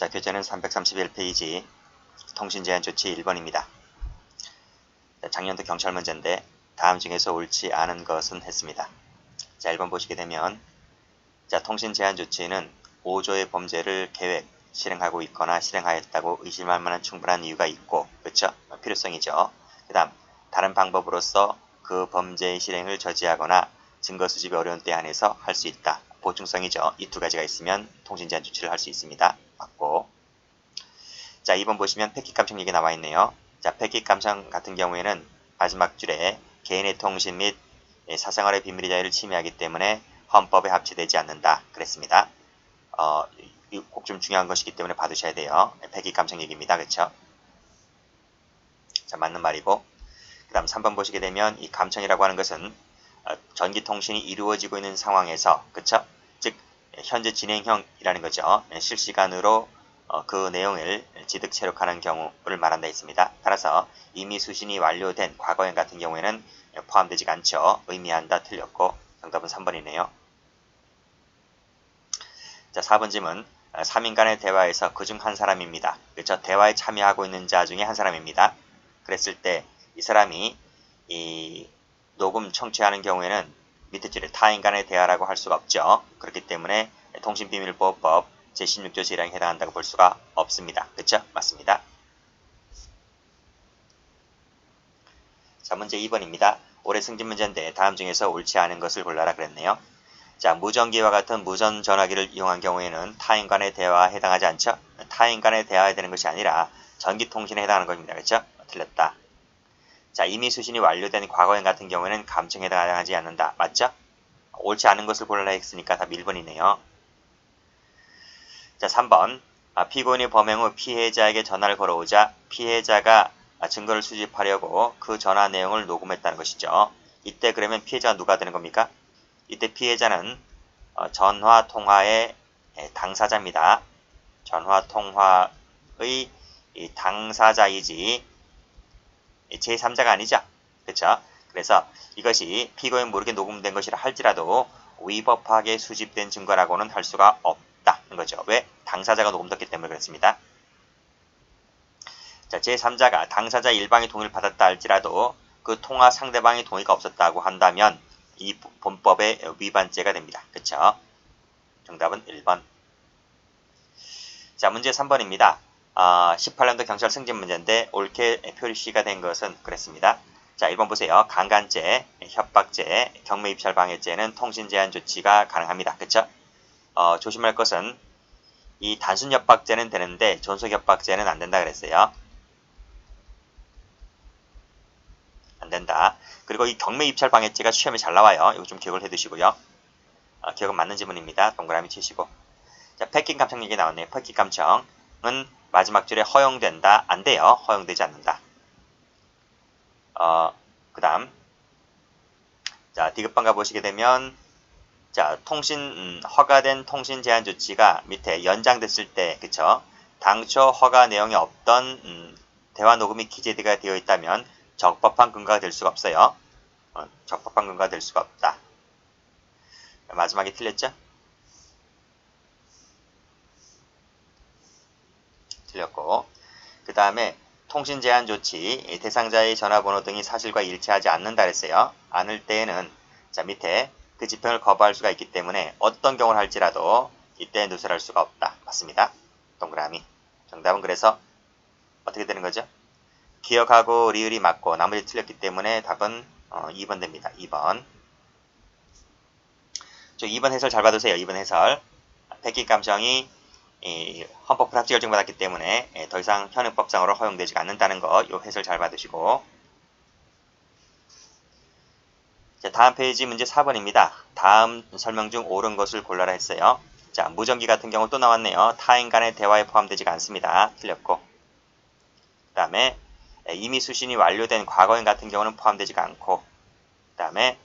자, 교재는 331페이지 통신제한조치 1번입니다. 작년도 경찰 문제인데 다음 중에서 옳지 않은 것은 했습니다. 자, 1번 보시게 되면 자, 통신제한조치는 5조의 범죄를 계획, 실행하고 있거나 실행하였다고 의심할 만한 충분한 이유가 있고, 그렇죠? 필요성이죠. 그 다음 다른 방법으로서 그 범죄의 실행을 저지하거나 증거 수집이 어려운 때 한해서 할 수 있다. 보충성이죠. 이 두 가지가 있으면 통신제한 조치를 할 수 있습니다. 맞고. 자, 2번 보시면 패킷 감청 얘기 나와 있네요. 자, 패킷 감청 같은 경우에는 마지막 줄에 개인의 통신 및 사생활의 비밀의 자유를 침해하기 때문에 헌법에 합치되지 않는다. 그랬습니다. 꼭 좀 중요한 것이기 때문에 봐두셔야 돼요. 패킷 감청 얘기입니다. 그렇죠? 자, 맞는 말이고. 그 다음 3번 보시게 되면 이 감청이라고 하는 것은 전기통신이 이루어지고 있는 상황에서, 그쵸? 즉 현재 진행형이라는 거죠. 실시간으로 그 내용을 지득 체력하는 경우를 말한다 했습니다. 따라서 이미 수신이 완료된 과거형 같은 경우에는 포함되지 않죠. 의미한다 틀렸고 정답은 3번이네요. 자, 4번 질문. 3인 간의 대화에서 그중 한 사람입니다. 그렇죠? 대화에 참여하고 있는 자 중에 한 사람입니다. 그랬을 때 이 사람이 이 녹음 청취하는 경우에는 밑에 줄에 타인 간의 대화라고 할 수가 없죠. 그렇기 때문에 통신비밀보호법 제16조 제1항에 해당한다고 볼 수가 없습니다. 그렇죠? 맞습니다. 자, 문제 2번입니다. 올해 승진 문제인데 다음 중에서 옳지 않은 것을 골라라 그랬네요. 자, 무전기와 같은 무선 전화기를 이용한 경우에는 타인 간의 대화에 해당하지 않죠? 타인 간의 대화에 되는 것이 아니라 전기통신에 해당하는 겁니다. 그렇죠? 틀렸다. 자, 이미 수신이 완료된 과거형 같은 경우에는 감청에 해당하지 않는다. 맞죠? 옳지 않은 것을 골라라 했으니까 답 1번이네요. 자, 3번. 피고인이 범행 후 피해자에게 전화를 걸어오자 피해자가 증거를 수집하려고 그 전화 내용을 녹음했다는 것이죠. 이때 그러면 피해자가 누가 되는 겁니까? 이때 피해자는 전화 통화의 당사자입니다. 전화 통화의 당사자이지 제3자가 아니죠. 그렇죠? 그래서 이것이 피고인 모르게 녹음된 것이라 할지라도 위법하게 수집된 증거라고는 할 수가 없다는 거죠. 왜? 당사자가 녹음됐기 때문에 그렇습니다. 자, 제3자가 당사자 일방의 동의를 받았다 할지라도 그 통화 상대방의 동의가 없었다고 한다면 이 본법의 위반죄가 됩니다. 그렇죠? 정답은 1번. 자, 문제 3번입니다. 18년도 경찰 승진 문제인데 옳게 표시가 된 것은 그랬습니다. 자, 1번 보세요. 강간죄, 협박죄, 경매입찰 방해죄는 통신제한 조치가 가능합니다. 그쵸? 조심할 것은 이 단순 협박죄는 되는데 존속 협박죄는 안 된다 그랬어요. 안 된다. 그리고 이 경매입찰 방해죄가 시험에 잘 나와요. 이거 좀 기억을 해두시고요. 기억은 맞는 지문입니다. 동그라미 치시고. 자, 패킷 감청 얘기 나왔네요. 패킷 감청은 마지막 줄에 허용된다. 안 돼요. 허용되지 않는다. 그 다음. 자, 디귿번 가보시게 되면, 자, 허가된 통신 제한 조치가 밑에 연장됐을 때, 그쵸? 당초 허가 내용이 없던, 대화 녹음이 기재가 되어 있다면 적법한 근거가 될 수가 없어요. 적법한 근거가 될 수가 없다. 마지막에 틀렸죠? 틀렸고. 그 다음에 통신 제한 조치, 대상자의 전화번호 등이 사실과 일치하지 않는다 그랬어요. 않을 때에는 자, 밑에 그 집행을 거부할 수가 있기 때문에 어떤 경우를 할지라도 이때 누설할 수가 없다. 맞습니다. 동그라미. 정답은 그래서 어떻게 되는 거죠? 기억하고 리을이 맞고 나머지 틀렸기 때문에 답은 2번 됩니다. 2번. 2번 해설 잘 봐두세요. 2번 해설. 패킷 감청이 헌법 불합치 결정받았기 때문에 더 이상 현행법상으로 허용되지 않는다는 거, 요 해설 잘 받으시고. 자, 다음 페이지 문제 4번입니다. 다음 설명 중 옳은 것을 골라라 했어요. 자, 무전기 같은 경우 또 나왔네요. 타인 간의 대화에 포함되지가 않습니다. 틀렸고. 그 다음에 이미 수신이 완료된 과거형 같은 경우는 포함되지가 않고, 그 다음에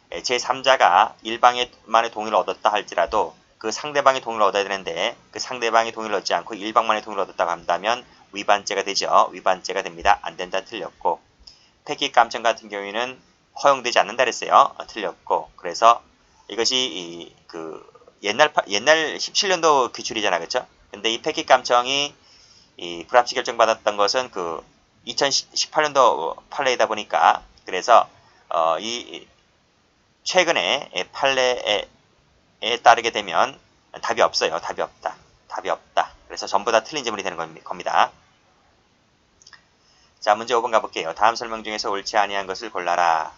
제3자가 일방만의 동의를 얻었다 할지라도 그 상대방의 동의를 얻어야 되는데 그 상대방의 동의를 얻지 않고 일방만의 동의를 얻었다고 한다면 위반죄가 되죠. 위반죄가 됩니다. 안 된다 틀렸고. 패킷 감청 같은 경우에는 허용되지 않는다 그랬어요. 틀렸고. 그래서 이것이 옛날 17년도 규출이잖아. 그쵸? 근데 이 폐기 감청이 이 불합치 결정받았던 것은 그 2018년도 판례이다 보니까 그래서 이 최근에 판례에 따르게 되면 답이 없어요. 답이 없다. 답이 없다. 그래서 전부 다 틀린 질문이 되는 겁니다. 자, 문제 5번 가볼게요. 다음 설명 중에서 옳지 아니한 것을 골라라.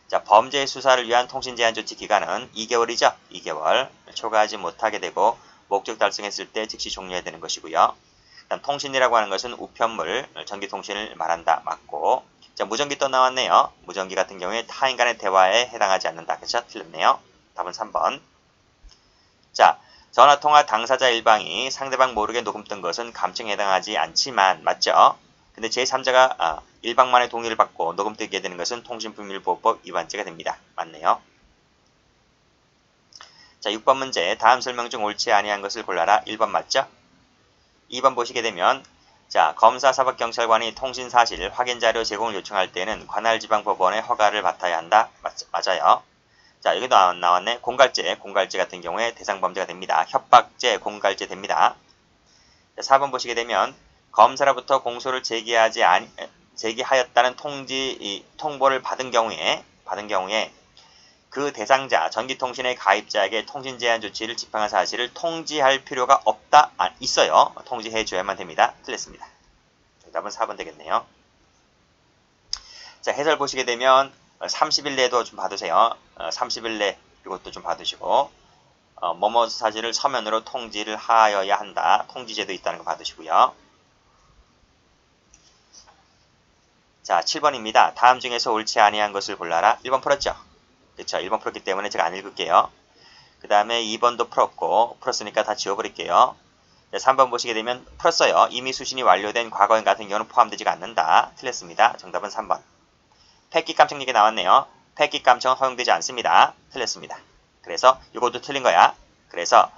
자, 범죄 수사를 위한 통신 제한 조치 기간은 2개월이죠. 2개월. 초과하지 못하게 되고 목적 달성했을 때 즉시 종료해야 되는 것이고요. 그다음 통신이라고 하는 것은 우편물, 전기통신을 말한다. 맞고. 자, 무전기 또 나왔네요. 무전기 같은 경우에 타인 간의 대화에 해당하지 않는다. 그렇죠? 틀렸네요. 답은 3번. 자, 전화통화 당사자 일방이 상대방 모르게 녹음 뜬 것은 감청에 해당하지 않지만 맞죠? 근데 제3자가 일방만의 동의를 받고 녹음 뜨게 되는 것은 통신비밀보호법 위반죄가 됩니다. 맞네요. 자, 6번 문제. 다음 설명 중 옳지 아니한 것을 골라라. 1번 맞죠? 2번 보시게 되면 자, 검사 사법경찰관이 통신사실 확인자료 제공을 요청할 때는 관할지방법원의 허가를 받아야 한다. 맞아요. 자, 여기도 나왔네. 공갈죄 같은 경우에 대상범죄가 됩니다. 협박죄, 공갈죄 됩니다. 자, 4번 보시게 되면 검사로부터 공소를 제기하였다는 통보를 받은 경우에 그 대상자, 전기통신의 가입자에게 통신제한 조치를 집행한 사실을 통지할 필요가 없다. 있어요. 통지해줘야만 됩니다. 틀렸습니다. 정답은 4번 되겠네요. 자, 해설 보시게 되면 30일 내도 좀 봐두세요. 30일 내 이것도 좀 봐두시고 뭐뭐 사실을 서면으로 통지를 하여야 한다. 통지제도 있다는 거 봐두시고요. 자, 7번입니다. 다음 중에서 옳지 아니한 것을 골라라. 1번 풀었죠? 그렇죠. 1번 풀었기 때문에 제가 안 읽을게요. 그 다음에 2번도 풀었으니까 다 지워버릴게요. 자, 3번 보시게 되면 풀었어요. 이미 수신이 완료된 과거인 같은 경우는 포함되지가 않는다. 틀렸습니다. 정답은 3번. 폐기 감청 얘기 나왔네요. 폐기 감청은 허용되지 않습니다. 틀렸습니다. 그래서 이것도 틀린 거야. 그래서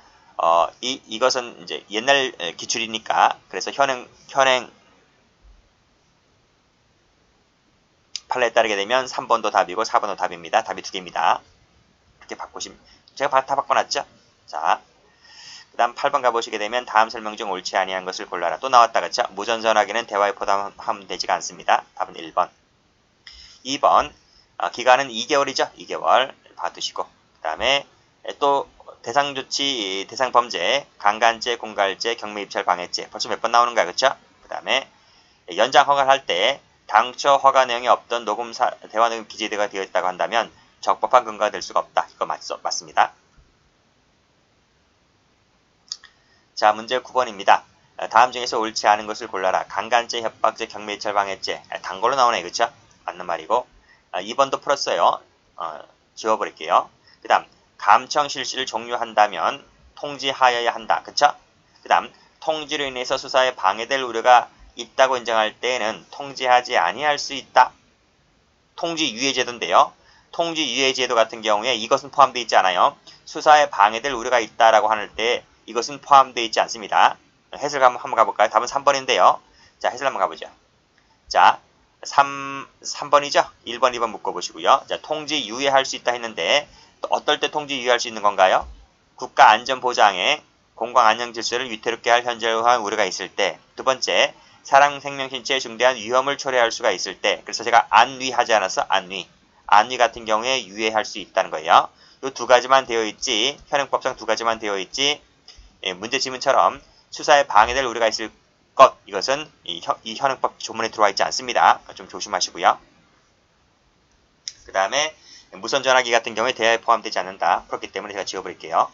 이것은 이제 옛날 기출이니까 그래서 현행 판례에 따르게 되면 3번도 답이고 4번도 답입니다. 답이 2개입니다. 이렇게 바꾸시면 제가 다 바꿔놨죠? 자, 그 다음 8번 가보시게 되면 다음 설명 중 옳지 아니한 것을 골라라. 또 나왔다 그쵸? 무전전화기는 대화에 포함되지가 않습니다. 답은 1번. 2번 기간은 2개월이죠. 2개월 봐두시고 그 다음에 또 대상조치, 대상범죄, 강간죄, 공갈죄, 경매입찰 방해죄 벌써 몇 번 나오는 거야. 그쵸? 그 다음에 연장 허가를 할 때 당초 허가 내용이 없던 대화 녹음 기재가 되어 있다고 한다면 적법한 근거가 될 수가 없다. 이거 맞습니다. 자, 문제 9번입니다. 다음 중에서 옳지 않은 것을 골라라. 강간죄, 협박죄, 경매입찰 방해죄. 단골로 나오네. 그쵸? 맞는 말이고 2번도 풀었어요. 지워버릴게요. 그 다음 감청 실시를 종료한다면 통지하여야 한다. 그쵸? 그 다음 통지로 인해서 수사에 방해될 우려가 있다고 인정할 때에는 통지하지 아니할 수 있다. 통지 유예 제도인데요. 통지 유예 제도 같은 경우에 이것은 포함되어 있지 않아요. 수사에 방해될 우려가 있다라고 할 때 이것은 포함되어 있지 않습니다. 해설 한번 가볼까요? 답은 3번인데요. 자, 해설 한번 가보죠. 자, 3번이죠? 1번, 2번 묶어보시고요. 자, 통지 유예할 수 있다 했는데 어떨 때 통지 유예할 수 있는 건가요? 국가 안전보장에 공공 안녕 질서를 위태롭게 할 현저한 우려가 있을 때. 두 번째, 사람 생명 신체에 중대한 위험을 초래할 수가 있을 때. 그래서 제가 안위하지 않았어. 안위 같은 경우에 유예할 수 있다는 거예요. 이 두 가지만 되어 있지. 현행법상 두 가지만 되어 있지. 문제 지문처럼 수사에 방해될 우려가 있을 것. 이것은 이 현행법 조문에 들어와 있지 않습니다. 좀 조심하시고요. 그 다음에 무선전화기 같은 경우에 대화에 포함되지 않는다. 그렇기 때문에 제가 지워버릴게요.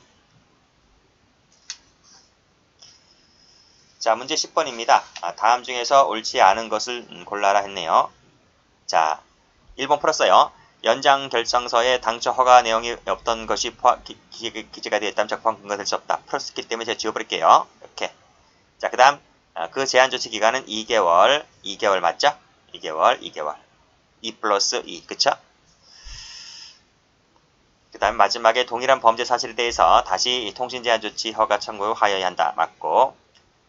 자, 문제 10번입니다. 다음 중에서 옳지 않은 것을 골라라 했네요. 자, 1번 풀었어요. 연장 결정서에 당초 허가 내용이 없던 것이 기재가 되어 있다면 적법한 근거가 될 수 없다. 풀었기 때문에 제가 지워버릴게요. 이렇게. 자, 그 다음 그 제한 조치 기간은 2개월. 2개월 맞죠? 2개월. 2 플러스 2. 그쵸? 그 다음 마지막에 동일한 범죄 사실에 대해서 다시 통신 제한 조치 허가 청구하여야 한다. 맞고.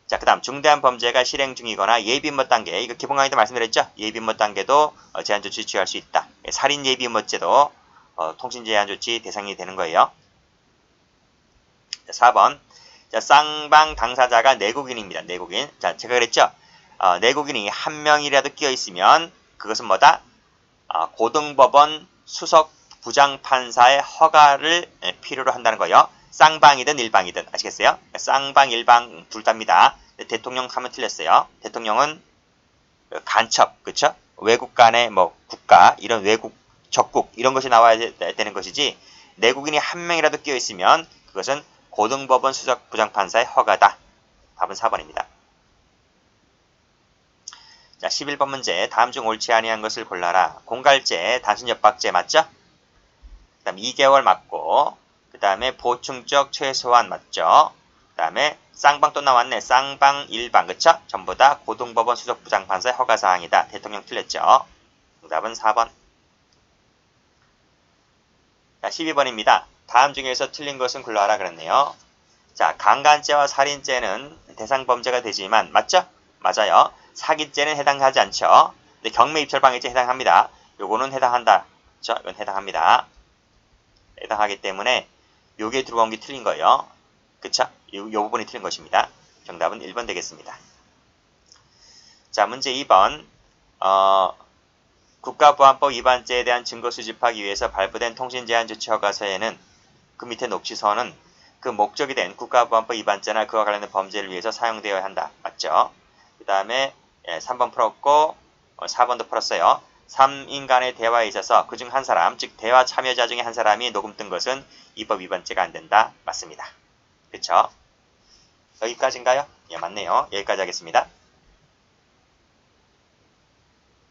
자, 그 다음 중대한 범죄가 실행 중이거나 예비임무 단계, 이거 기본 강의도 말씀드렸죠? 예비임무 단계도 제한 조치 취할 수 있다. 살인 예비임무죄도 통신 제한 조치 대상이 되는 거예요. 자, 4번 자, 쌍방 당사자가 내국인입니다. 내국인. 자, 제가 그랬죠? 내국인이 한 명이라도 끼어 있으면 그것은 뭐다? 고등법원 수석 부장판사의 허가를 필요로 한다는 거예요. 쌍방이든 일방이든. 아시겠어요? 쌍방, 일방 둘 다입니다. 대통령 하면 틀렸어요. 대통령은 간첩, 그쵸? 외국 간의 뭐 국가, 이런 외국, 적국 이런 것이 나와야 되는 것이지 내국인이 한 명이라도 끼어 있으면 그것은 고등법원 수석 부장판사의 허가다. 답은 4번입니다. 자, 11번 문제. 다음 중 옳지 아니한 것을 골라라. 공갈제, 단순협박제 맞죠? 그 다음 2개월 맞고, 그 다음에 보충적 최소한 맞죠? 그 다음에 쌍방 또 나왔네. 쌍방, 일방 그쵸? 전부 다 고등법원 수석 부장판사의 허가사항이다. 대통령 틀렸죠? 정답은 4번. 자, 12번입니다. 다음 중에서 틀린 것은 골라라 그랬네요. 자, 강간죄와 살인죄는 대상 범죄가 되지만 맞죠? 맞아요. 사기죄는 해당하지 않죠. 근데 경매 입찰방해죄 해당합니다. 요거는 해당한다. 그렇죠? 이건 해당합니다. 해당하기 때문에 요게 들어온 게 틀린 거예요. 그쵸? 요 부분이 틀린 것입니다. 정답은 1번 되겠습니다. 자, 문제 2번. 국가보안법 위반죄에 대한 증거 수집하기 위해서 발부된 통신제한조치허가서에는 그 밑에 녹취서는 그 목적이 된 국가보안법 위반죄나 그와 관련된 범죄를 위해서 사용되어야 한다. 맞죠? 그 다음에 3번 풀었고 4번도 풀었어요. 3인 간의 대화에 있어서 그중 한 사람, 즉 대화 참여자 중에 한 사람이 녹음 뜬 것은 이법 위반죄가 안 된다. 맞습니다. 그쵸? 여기까지인가요? 예, 맞네요. 여기까지 하겠습니다.